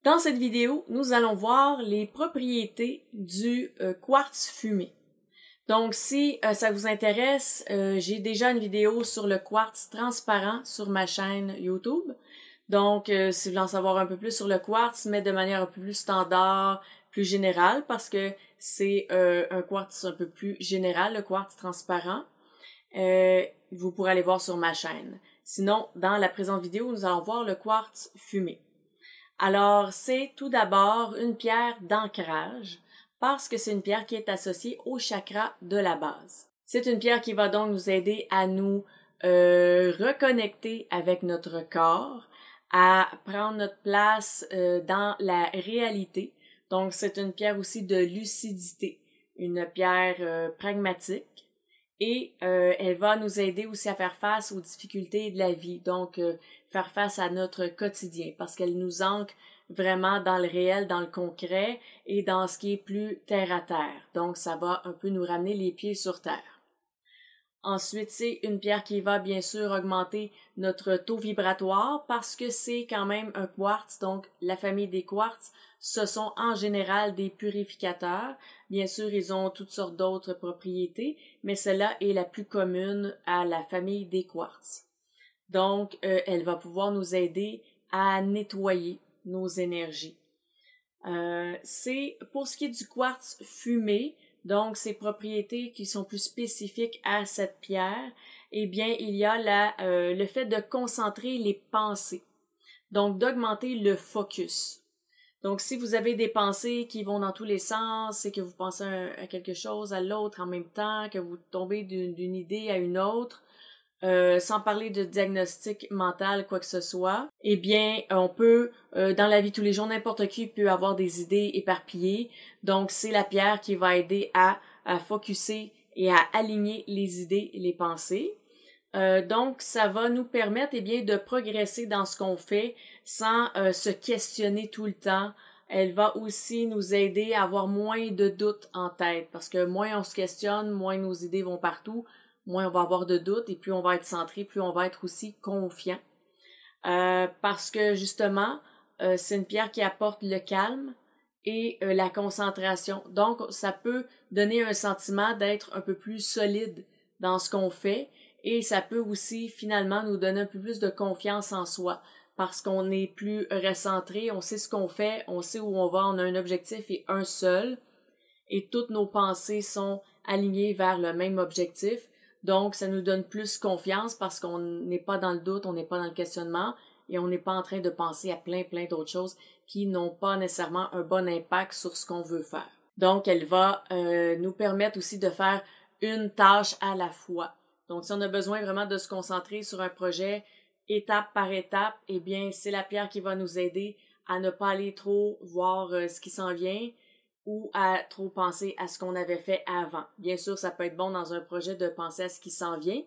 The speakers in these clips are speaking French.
Dans cette vidéo, nous allons voir les propriétés du quartz fumé. Donc, si ça vous intéresse, j'ai déjà une vidéo sur le quartz transparent sur ma chaîne YouTube. Donc, si vous voulez en savoir un peu plus sur le quartz, mais de manière un peu plus standard, plus générale, parce que c'est un quartz un peu plus général, le quartz transparent, vous pourrez aller voir sur ma chaîne. Sinon, dans la présente vidéo, nous allons voir le quartz fumé. Alors, c'est tout d'abord une pierre d'ancrage parce que c'est une pierre qui est associée au chakra de la base. C'est une pierre qui va donc nous aider à nous reconnecter avec notre corps, à prendre notre place dans la réalité. Donc, c'est une pierre aussi de lucidité, une pierre pragmatique. Et elle va nous aider aussi à faire face aux difficultés de la vie, donc faire face à notre quotidien, parce qu'elle nous ancre vraiment dans le réel, dans le concret et dans ce qui est plus terre à terre. Donc ça va un peu nous ramener les pieds sur terre. Ensuite, c'est une pierre qui va bien sûr augmenter notre taux vibratoire parce que c'est quand même un quartz, donc la famille des quartz, ce sont en général des purificateurs. Bien sûr, ils ont toutes sortes d'autres propriétés, mais celle-là est la plus commune à la famille des quartz. Donc, elle va pouvoir nous aider à nettoyer nos énergies. C'est pour ce qui est du quartz fumé, donc ces propriétés qui sont plus spécifiques à cette pierre, eh bien, il y a le fait de concentrer les pensées, donc d'augmenter le focus. Donc, si vous avez des pensées qui vont dans tous les sens et que vous pensez à quelque chose, à l'autre en même temps, que vous tombez d'une idée à une autre, sans parler de diagnostic mental, quoi que ce soit, eh bien, on peut, dans la vie de tous les jours, n'importe qui peut avoir des idées éparpillées. Donc, c'est la pierre qui va aider à focusser et à aligner les idées et les pensées. Donc, ça va nous permettre, eh bien, de progresser dans ce qu'on fait sans se questionner tout le temps. Elle va aussi nous aider à avoir moins de doutes en tête, parce que moins on se questionne, moins nos idées vont partout, moins on va avoir de doutes et plus on va être centré, plus on va être aussi confiant. Parce que justement, c'est une pierre qui apporte le calme et la concentration. Donc, ça peut donner un sentiment d'être un peu plus solide dans ce qu'on fait et ça peut aussi finalement nous donner un peu plus de confiance en soi parce qu'on est plus recentré, on sait ce qu'on fait, on sait où on va, on a un objectif et un seul et toutes nos pensées sont alignées vers le même objectif. Donc, ça nous donne plus confiance parce qu'on n'est pas dans le doute, on n'est pas dans le questionnement et on n'est pas en train de penser à plein d'autres choses qui n'ont pas nécessairement un bon impact sur ce qu'on veut faire. Donc, elle va nous permettre aussi de faire une tâche à la fois. Donc, si on a besoin vraiment de se concentrer sur un projet étape par étape, eh bien, c'est la pierre qui va nous aider à ne pas aller trop voir ce qui s'en vient ou à trop penser à ce qu'on avait fait avant. Bien sûr, ça peut être bon dans un projet de penser à ce qui s'en vient,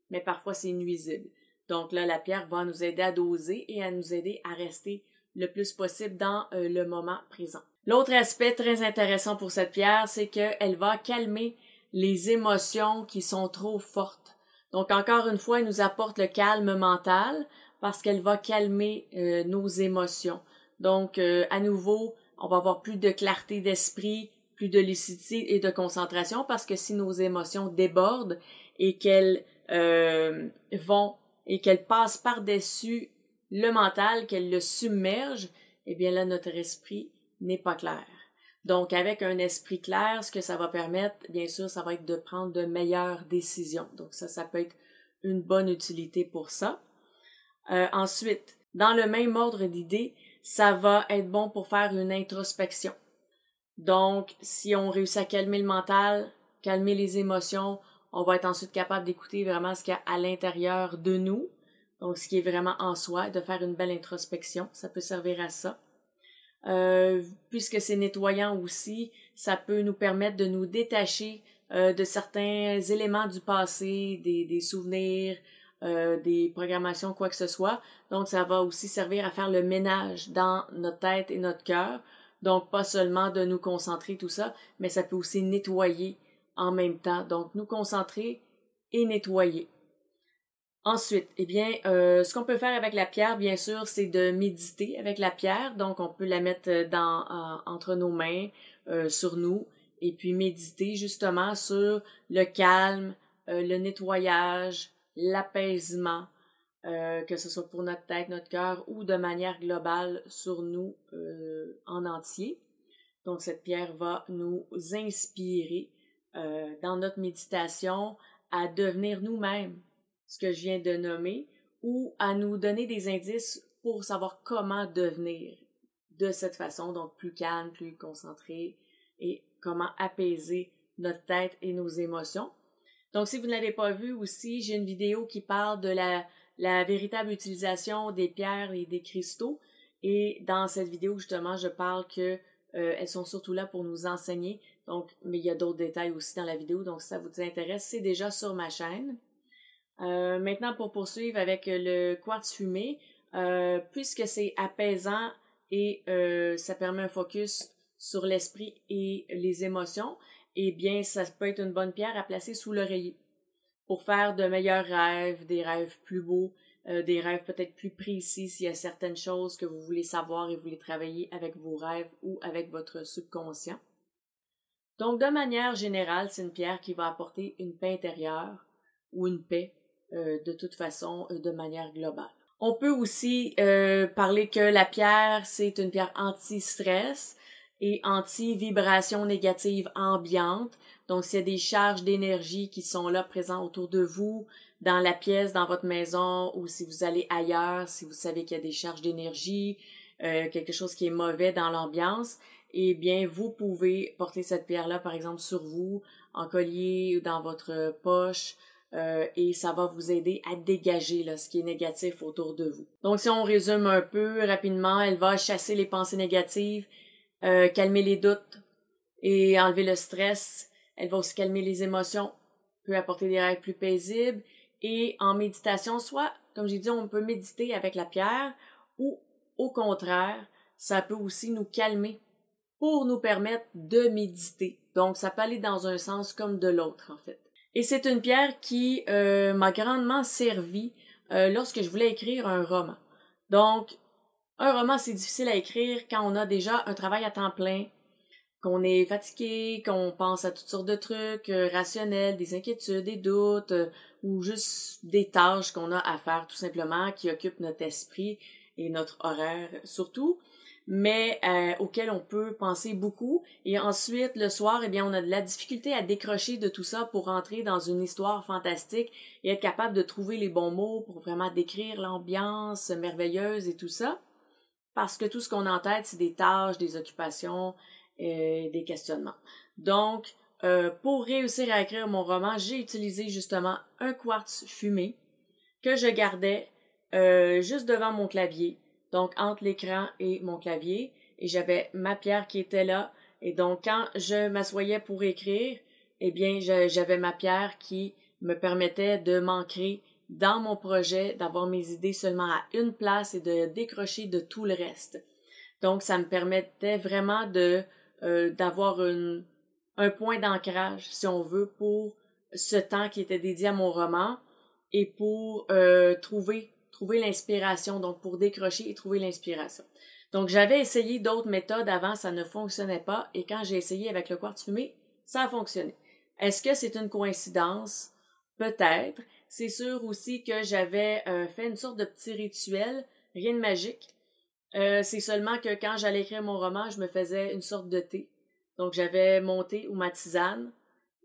mais parfois c'est nuisible. Donc là, la pierre va nous aider à doser et à nous aider à rester le plus possible dans le moment présent. L'autre aspect très intéressant pour cette pierre, c'est qu'elle va calmer les émotions qui sont trop fortes. Donc encore une fois, elle nous apporte le calme mental parce qu'elle va calmer nos émotions. Donc à nouveau, on va avoir plus de clarté d'esprit, plus de lucidité et de concentration parce que si nos émotions débordent et qu'elles passent par-dessus le mental, qu'elles le submergent, eh bien là, notre esprit n'est pas clair. Donc, avec un esprit clair, ce que ça va permettre, bien sûr, ça va être de prendre de meilleures décisions. Donc, ça peut être une bonne utilité pour ça. Ensuite, dans le même ordre d'idées, ça va être bon pour faire une introspection. Donc, si on réussit à calmer le mental, calmer les émotions, on va être ensuite capable d'écouter vraiment ce qu'il y a à l'intérieur de nous, donc ce qui est vraiment en soi, de faire une belle introspection, ça peut servir à ça. Puisque c'est nettoyant aussi, ça peut nous permettre de nous détacher de certains éléments du passé, des souvenirs, des programmations, quoi que ce soit. Donc, ça va aussi servir à faire le ménage dans notre tête et notre cœur. Donc, pas seulement de nous concentrer, tout ça, mais ça peut aussi nettoyer en même temps. Donc, nous concentrer et nettoyer. Ensuite, eh bien, ce qu'on peut faire avec la pierre, bien sûr, c'est de méditer avec la pierre. Donc, on peut la mettre entre nos mains, sur nous, et puis méditer justement sur le calme, le nettoyage, l'apaisement, que ce soit pour notre tête, notre cœur ou de manière globale sur nous en entier. Donc, cette pierre va nous inspirer dans notre méditation à devenir nous-mêmes ce que je viens de nommer, ou à nous donner des indices pour savoir comment devenir de cette façon, donc plus calme, plus concentré, et comment apaiser notre tête et nos émotions. Donc, si vous ne l'avez pas vu aussi, j'ai une vidéo qui parle de la véritable utilisation des pierres et des cristaux. Et dans cette vidéo, justement, je parle que elles sont surtout là pour nous enseigner. Donc, mais il y a d'autres détails aussi dans la vidéo. Donc, si ça vous intéresse, c'est déjà sur ma chaîne. Maintenant, pour poursuivre avec le quartz fumé, puisque c'est apaisant et ça permet un focus sur l'esprit et les émotions, eh bien, ça peut être une bonne pierre à placer sous l'oreiller pour faire de meilleurs rêves, des rêves plus beaux, des rêves peut-être plus précis s'il y a certaines choses que vous voulez savoir et vous voulez travailler avec vos rêves ou avec votre subconscient. Donc, de manière générale, c'est une pierre qui va apporter une paix intérieure ou une paix de toute façon de manière globale. On peut aussi parler que la pierre, c'est une pierre anti-stress et anti-vibration négative ambiante. Donc, s'il y a des charges d'énergie qui sont là présentes autour de vous, dans la pièce, dans votre maison, ou si vous allez ailleurs, si vous savez qu'il y a des charges d'énergie, quelque chose qui est mauvais dans l'ambiance, eh bien, vous pouvez porter cette pierre-là, par exemple, sur vous, en collier ou dans votre poche, et ça va vous aider à dégager là, ce qui est négatif autour de vous. Donc, si on résume un peu rapidement, elle va chasser les pensées négatives, calmer les doutes et enlever le stress. Elle va aussi calmer les émotions, peut apporter des rêves plus paisibles. Et en méditation, soit, comme j'ai dit, on peut méditer avec la pierre ou, au contraire, ça peut aussi nous calmer pour nous permettre de méditer. Donc, ça peut aller dans un sens comme de l'autre, en fait. Et c'est une pierre qui m'a grandement servi lorsque je voulais écrire un roman. Donc, un roman, c'est difficile à écrire quand on a déjà un travail à temps plein, qu'on est fatigué, qu'on pense à toutes sortes de trucs rationnels, des inquiétudes, des doutes, ou juste des tâches qu'on a à faire tout simplement, qui occupent notre esprit et notre horaire surtout, mais auquel on peut penser beaucoup. Et ensuite, le soir, eh bien, on a de la difficulté à décrocher de tout ça pour entrer dans une histoire fantastique et être capable de trouver les bons mots pour vraiment décrire l'ambiance merveilleuse et tout ça. Parce que tout ce qu'on a en tête, c'est des tâches, des occupations, des questionnements. Donc, pour réussir à écrire mon roman, j'ai utilisé justement un quartz fumé que je gardais juste devant mon clavier, donc entre l'écran et mon clavier, et j'avais ma pierre qui était là, et donc quand je m'assoyais pour écrire, eh bien, j'avais ma pierre qui me permettait de m'ancrer dans mon projet, d'avoir mes idées seulement à une place et de décrocher de tout le reste. Donc, ça me permettait vraiment d'avoir un point d'ancrage, si on veut, pour ce temps qui était dédié à mon roman et pour trouver l'inspiration, donc pour décrocher et trouver l'inspiration. Donc, j'avais essayé d'autres méthodes avant, ça ne fonctionnait pas, et quand j'ai essayé avec le quartz fumé, ça a fonctionné. Est-ce que c'est une coïncidence? Peut-être. C'est sûr aussi que j'avais fait une sorte de petit rituel, rien de magique. C'est seulement que quand j'allais écrire mon roman, je me faisais une sorte de thé. Donc, j'avais mon thé ou ma tisane,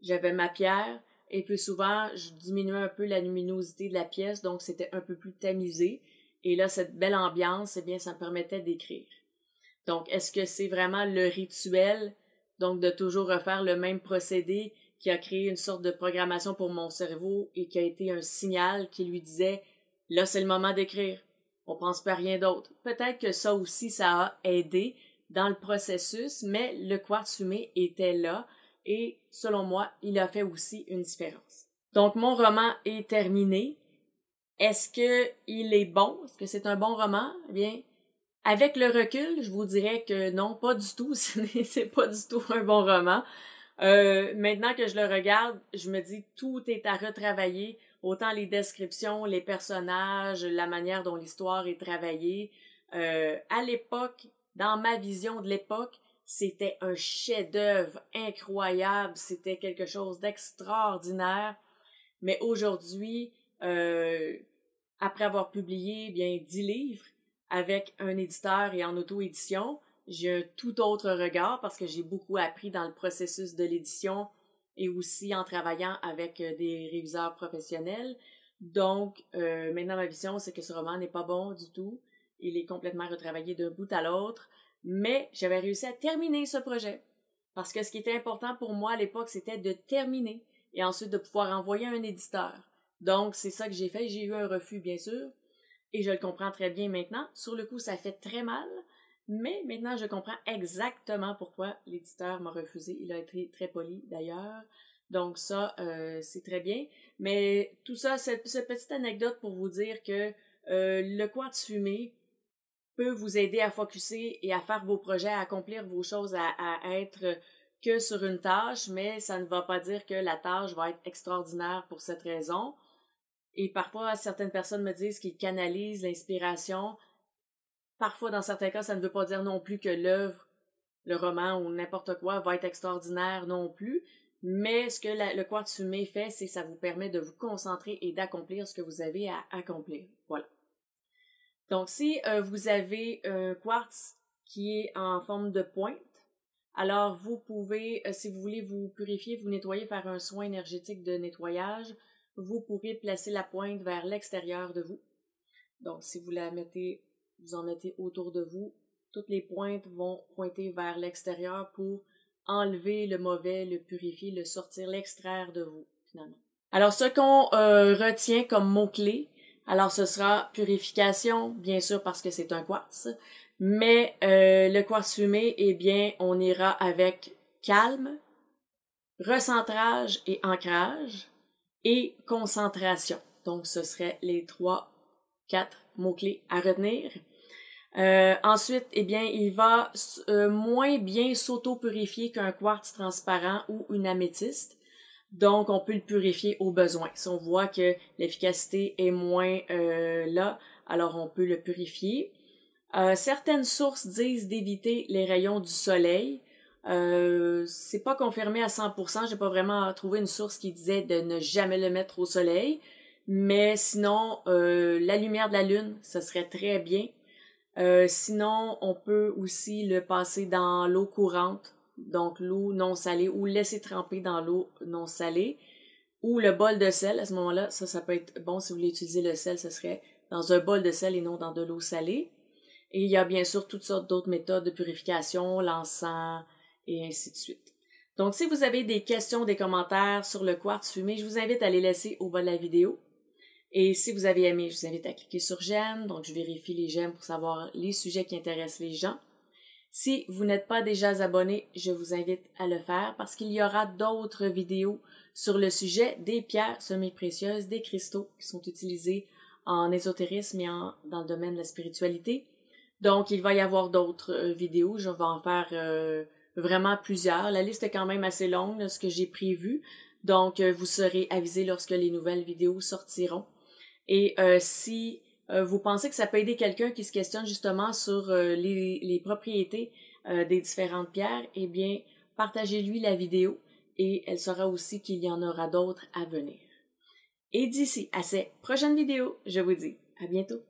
j'avais ma pierre, et puis souvent, je diminuais un peu la luminosité de la pièce, donc c'était un peu plus tamisé. Et là, cette belle ambiance, eh bien, ça me permettait d'écrire. Donc, est-ce que c'est vraiment le rituel, donc de toujours refaire le même procédé qui a créé une sorte de programmation pour mon cerveau et qui a été un signal qui lui disait « Là, c'est le moment d'écrire. On pense pas à rien d'autre. » Peut-être que ça aussi, ça a aidé dans le processus, mais le quartz fumé était là et, selon moi, il a fait aussi une différence. Donc, mon roman est terminé. Est-ce qu'il est bon? Est-ce que c'est un bon roman? Eh bien, avec le recul, je vous dirais que non, pas du tout. C'est pas du tout un bon roman. Maintenant que je le regarde, je me dis tout est à retravailler. autant les descriptions, les personnages, la manière dont l'histoire est travaillée. À l'époque, dans ma vision de l'époque, c'était un chef-d'œuvre incroyable, c'était quelque chose d'extraordinaire. Mais aujourd'hui, après avoir publié bien 10 livres avec un éditeur et en auto-édition, j'ai un tout autre regard parce que j'ai beaucoup appris dans le processus de l'édition et aussi en travaillant avec des réviseurs professionnels. Donc, maintenant, ma vision, c'est que ce roman n'est pas bon du tout. Il est complètement retravaillé d'un bout à l'autre. Mais j'avais réussi à terminer ce projet. Parce que ce qui était important pour moi à l'époque, c'était de terminer et ensuite de pouvoir envoyer à un éditeur. Donc, c'est ça que j'ai fait. J'ai eu un refus, bien sûr, et je le comprends très bien maintenant. Sur le coup, ça fait très mal, mais maintenant, je comprends exactement pourquoi l'éditeur m'a refusé. Il a été très poli, d'ailleurs. Donc ça, c'est très bien. Mais tout ça, cette petite anecdote pour vous dire que le quartz fumé peut vous aider à focusser et à faire vos projets, à accomplir vos choses, à être que sur une tâche, mais ça ne va pas dire que la tâche va être extraordinaire pour cette raison. Et parfois, certaines personnes me disent qu'ils canalisent l'inspiration. Parfois, dans certains cas, ça ne veut pas dire non plus que l'œuvre, le roman ou n'importe quoi va être extraordinaire non plus. Mais ce que le quartz fumé fait, c'est que ça vous permet de vous concentrer et d'accomplir ce que vous avez à accomplir. Voilà. Donc, si vous avez un quartz qui est en forme de pointe, alors vous pouvez, si vous voulez vous purifier, vous nettoyer, faire un soin énergétique de nettoyage, vous pourrez placer la pointe vers l'extérieur de vous. Donc, si vous la mettez, vous en mettez autour de vous, toutes les pointes vont pointer vers l'extérieur pour enlever le mauvais, le purifier, le sortir, l'extraire de vous, finalement. Alors, ce qu'on retient comme mot-clé, alors ce sera purification, bien sûr parce que c'est un quartz, mais le quartz fumé, eh bien, on ira avec calme, recentrage et ancrage et concentration. Donc, ce seraient les 4 mots-clés à retenir. Ensuite, eh bien, il va moins bien s'auto-purifier qu'un quartz transparent ou une améthyste. Donc, on peut le purifier au besoin. Si on voit que l'efficacité est moins là, alors on peut le purifier. Certaines sources disent d'éviter les rayons du soleil. C'est pas confirmé à 100%. J'ai pas vraiment trouvé une source qui disait de ne jamais le mettre au soleil. Mais sinon, la lumière de la lune, ce serait très bien. Sinon, on peut aussi le passer dans l'eau courante, donc l'eau non salée, ou laisser tremper dans l'eau non salée, ou le bol de sel. À ce moment-là, ça peut être bon si vous voulez utiliser le sel, ce serait dans un bol de sel et non dans de l'eau salée. Et il y a bien sûr toutes sortes d'autres méthodes de purification, l'encens et ainsi de suite. Donc, si vous avez des questions, des commentaires sur le quartz fumé, je vous invite à les laisser au bas de la vidéo. Et si vous avez aimé, je vous invite à cliquer sur j'aime. Donc, je vérifie les j'aime pour savoir les sujets qui intéressent les gens. Si vous n'êtes pas déjà abonné, je vous invite à le faire parce qu'il y aura d'autres vidéos sur le sujet des pierres semi-précieuses, des cristaux qui sont utilisés en ésotérisme et dans le domaine de la spiritualité. Donc, il va y avoir d'autres vidéos. Je vais en faire vraiment plusieurs. La liste est quand même assez longue, là, ce que j'ai prévu. Donc, vous serez avisé lorsque les nouvelles vidéos sortiront. Et si vous pensez que ça peut aider quelqu'un qui se questionne justement sur les propriétés des différentes pierres, eh bien, partagez-lui la vidéo et elle saura aussi qu'il y en aura d'autres à venir. Et d'ici à ces prochaines vidéos, je vous dis à bientôt.